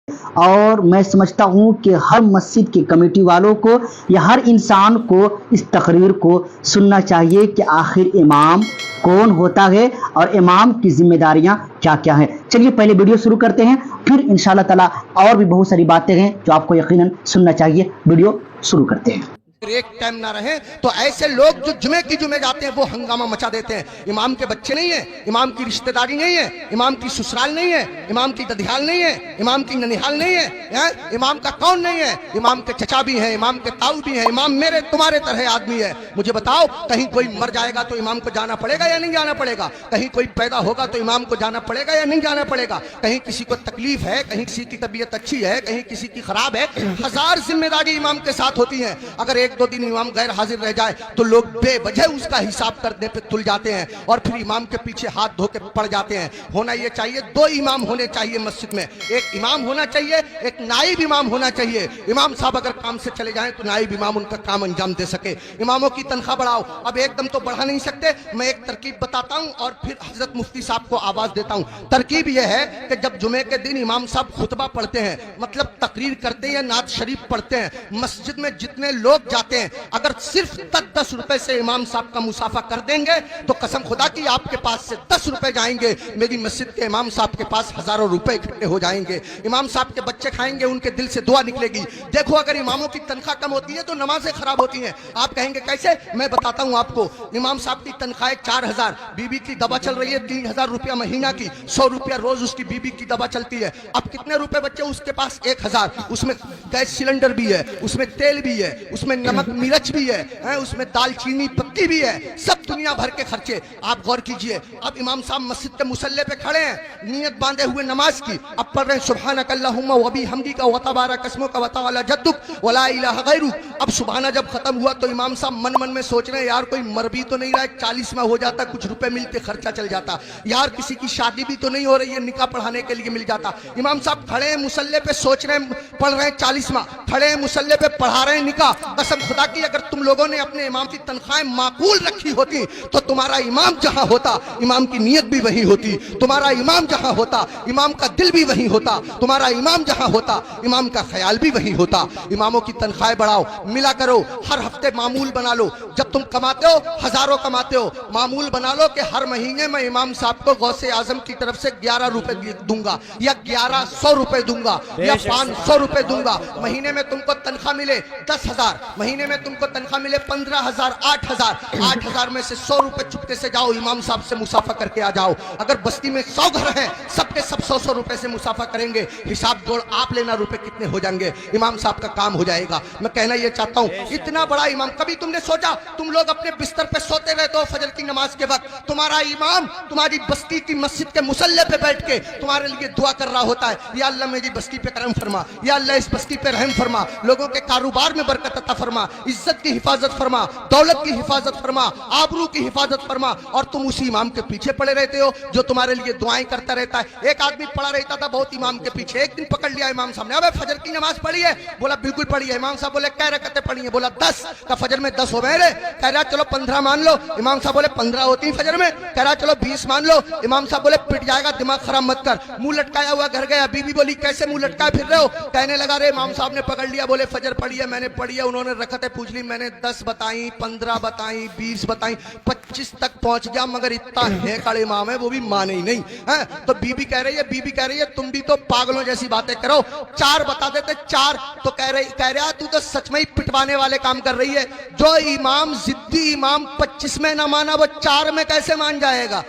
और मैं समझता हूँ कि हर मस्जिद के कमेटी वालों को या हर इंसान को इस तकरीर को सुनना चाहिए कि आखिर इमाम कौन होता है और इमाम की जिम्मेदारियां क्या क्या हैं। चलिए पहले वीडियो शुरू करते हैं, फिर इंशाल्लाह ताला और भी बहुत सारी बातें हैं जो आपको यकीनन सुनना चाहिए। वीडियो शुरू करते हैं। एक टाइम ना रहे तो ऐसे लोग जो जुमे की जुमे जाते हैं वो हंगामा मचा देते हैं। इमाम के बच्चे नहीं है, इमाम की रिश्तेदारी नहीं है, इमाम की ससुराल नहीं है, इमाम की ददियाल नहीं है, इमाम की ननिहाल नहीं है, इमाम का कौन नहीं है, इमाम के चचा भी है, इमाम के ताऊ भी है, इमाम मेरे तुम्हारे तरह आदमी है। मुझे बताओ, कहीं कोई मर जाएगा तो इमाम को जाना पड़ेगा या नहीं जाना पड़ेगा? कहीं कोई पैदा होगा तो इमाम को जाना पड़ेगा या नहीं जाना पड़ेगा? कहीं किसी को तकलीफ है, कहीं किसी की तबीयत अच्छी है, कहीं किसी की खराब है, हजार जिम्मेदारी इमाम के साथ होती है। अगर एक दो दिन इमाम गैर हाजिर रह जाए तो लोग बेवजह उसका हिसाब करने पे तुल जाते हैं और फिर इमाम के पीछे हाथ धो के पड़ जाते हैं। होना ये चाहिए, दो इमाम होने चाहिए मस्जिद में, एक इमाम होना चाहिए, एक नाइब इमाम होना चाहिए। इमाम साहब अगर काम से चले जाएं तो नाइब इमाम उनका काम अंजाम दे सके। इमामों की तनख्वाह बढ़ाओ। अब एकदम तो बढ़ा नहीं सकते, मैं एक तरकीब बताता हूं और फिर हजरत मुफ्ती साहब को आवाज देता हूं। तरकीब यह है कि जब जुमे के दिन इमाम साहब खुतबा पढ़ते हैं, मतलब तकरीर करते हैं या नात शरीफ पढ़ते हैं, मस्जिद में जितने लोग जाते हैं अगर सिर्फ 10 रुपए से इमाम साहब का मुसाफा कर देंगे तो कसम खुदा की आपके पास से 10 रुपए जाएंगे, मेरी मस्जिद के इमाम साहब के पास हजारों रुपए इकट्ठे हो जाएंगे। इमाम साहब के बच्चे खाएंगे, उनके दिल से दुआ निकलेगी। देखो अगर इमामों की तनख्वाह कम होती है तो नमाजें खराब होती हैं। आप कहेंगे कैसे? मैं बताता हूं आपको। इमाम साहब की तनख्वाह 4000, बीबी की दवा चल रही है 3000 रुपया महीना की, 100 रुपया रोज उसकी बीबी की दवा चलती है। अब कितने रुपए बच्चे उसके पास? 1000। उसमें गैस सिलेंडर भी है, उसमें तेल भी है, उसमें नमक मिर्च भी है, उसमें दालचीनी पत्ती भी है, सब दुनिया भर के खर्चे। आप गौर कीजिए, अब इमाम साहब मस्जिद के मुसल्ले पे खड़े हैं, नियत बांधे हुए नमाज की, अब पढ़ रहे हैं सुब्हानक अल्लाहुम्मा व बिहम्दिका व तबारक अस्मुका व तआला जद्दुक व ला इलाहा गैरुक। अब सुबहाना जब खत्म हुआ तो इमाम साहब मन मन में सोच रहे हैं, यार कोई मर भी तो नहीं रहा है, 40 में हो जाता, कुछ रुपए मिलते, खर्चा चल जाता, यार किसी की शादी भी तो नहीं हो रही है, निकाह पढ़ाने के लिए मिल जाता। इमाम साहब खड़े हैं मुसल्ले पे, सोच रहे हैं, पढ़ रहे हैं 40 में, खड़े हैं मुसल्ले पे, पढ़ा रहे हैं निकाह। कसम खुदा की अगर तुम लोगों ने अपने इमाम की तनख्वाहें माकूल रखी होती तो तुम्हारा इमाम जहां होता इमाम की नीयत भी वही होती, तुम्हारा इमाम जहां होता इमाम का दिल भी वही होता, तुम्हारा इमाम जहां होता इमाम का ख्याल भी वही होता। इमामों की तनख्वाहें बढ़ाओ, मिला करो, हर हफ्ते मामूल बना लो। जब तुम कमाते हो, हजारों कमाते हो, मामूल बना लो कि हर महीने में इमाम साहब को गौसे आजम की तरफ से 11 रुपए दूंगा या 1100 रुपए दूंगा या 500 रुपए दूंगा। महीने में तुमको तनख्वाह मिले 10,000, महीने में तुमको तनख्वाह मिले 15,000, 8,000 में से 100 रुपए चुपके से जाओ इमाम साहब से मुसाफा करके आ जाओ। अगर बस्ती में 100 घर हैं, सबके सब 100 रुपए से मुसाफा करेंगे, हिसाब जोड़ आप लेना रुपए कितने हो जाएंगे, इमाम साहब का काम हो जाएगा। मैं कहना ये चाहता हूँ, इतना बड़ा इमाम, कभी तुमने सोचा तुम लोग अपने बिस्तर पे सोते रहते हो फजर की नमाज के वक्त, तुम्हारा इमाम तुम्हारी बस्ती की मस्जिद के मुसल्ले पे बैठ के तुम्हारे लिए दुआ कर रहा होता है, या अल्लाह मेरी बस्ती पे करम फरमा, या अल्लाह इस बस्ती पे रहम फरमा, लोगों के कारोबार में बरकत अता फरमा, इज्जत की हिफाजत फरमा, दौलत की हिफाजत फरमा, आबरू की हिफाजत फरमा। और तुम उसी इमाम के पीछे पड़े रहते हो जो तुम्हारे लिए दुआएं करता रहता है। एक आदमी पड़ा रहता था बहुत इमाम के पीछे, एक दिन पकड़ लिया इमाम साहब ने, अबे फजर की नमाज पढ़ी है? बोला बिल्कुल पढ़ी है। इमाम साहब बोले कै रकअतें पढ़ी है? बोला 10। का फजर में 10 हो गए रे? कह रहा चलो 15 मान लो। इमाम साहब बोले 15 होती फजर में? कह रहा चलो 20 मान लो। इमाम साहब बोले पिट जाएगा, दिमाग खराब मत कर। मुंह लटकाया हुआ घर गया, बीबी बोली कैसे मुंह लटकाए फिर रहे हो? कहने लगा रे इमाम साहब ने पकड़ लिया, बोले फजर पढ़ी है? मैंने पढ़ी है। उन्होंने रकअतें पूछ ली, मैंने 10 बताई, 15 बताई, 20 बताई, 25 तक पहुंच गया, मगर इतना है कड़े इमाम है वो भी माने ही नहीं है। तो बीबी कह रही है तुम भी तो पागलों जैसी बातें करो, 4 बता देते 4। तो कह रहा तू तो सच में ही पिटवाने वाले काम कर रही है। जो इमाम जिद्दी इमाम 25 में ना माना वो 4 में कैसे मान जाएगा?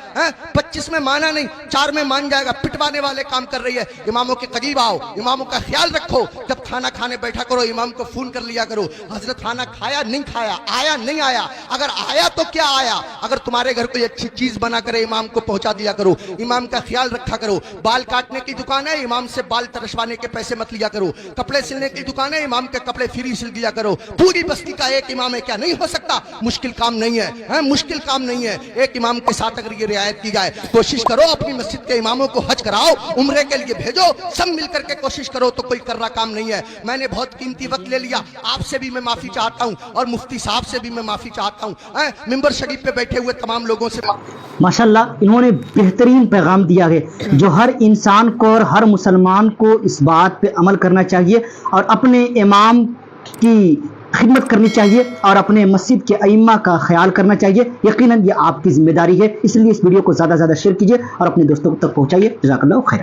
25 में माना नहीं, 4 में मान जाएगा, पिटवाने वाले काम कर रही है। इमामों के करीब आओ, इमामों का ख्याल रखो, जब खाना खाने बैठा करो इमाम को फोन कर लिया करो, हजरत खाना खाया नहीं खाया, आया नहीं आया, अगर आया तो क्या आया, अगर तुम्हारे घर कोई अच्छी चीज बना करे इमाम को पहुंचा दिया करो, इमाम का ख्याल रखा करो। बाल काटने की दुकान है, इमाम से बाल तरशवाने के पैसे मत लिया करो। कपड़े सिलने की दुकान है, इमाम के कपड़े फ्री सिल दिया करो। पूरी बस्ती का एक इमाम है, क्या नहीं हो सकता? मुश्किल काम नहीं है, मुश्किल काम नहीं है। एक इमाम के साथ अगर ये रियायत की जाए, कोशिश करो अपनी मस्जिद के इमामों को हज कराओ, उम्रे के लिए भेजो, सब मिलकर के कोशिश करो, तो कोई कर रहा काम नहीं है। मैंने बहुत कीमती वक्त ले लिया, आपसे भी मैं माफी चाहता हूं और मुफ्ती साहब से भी मैं माफी चाहता हूं। मिंबर शरीफ पे बैठे हुए तमाम लोगों से माशाल्लाह इन्होंने बेहतरीन पैगाम दिया है जो हर इंसान को और हर मुसलमान को इस बात पे अमल करना चाहिए और अपने इमाम की खिदमत करनी चाहिए और अपने मस्जिद के अइम्मा का ख्याल करना चाहिए। यकीनन ये आपकी जिम्मेदारी है, इसलिए इस वीडियो को ज़्यादा से ज़्यादा शेयर कीजिए और अपने दोस्तों तक पहुँचाइए। जज़ाकल्लाहु खैर।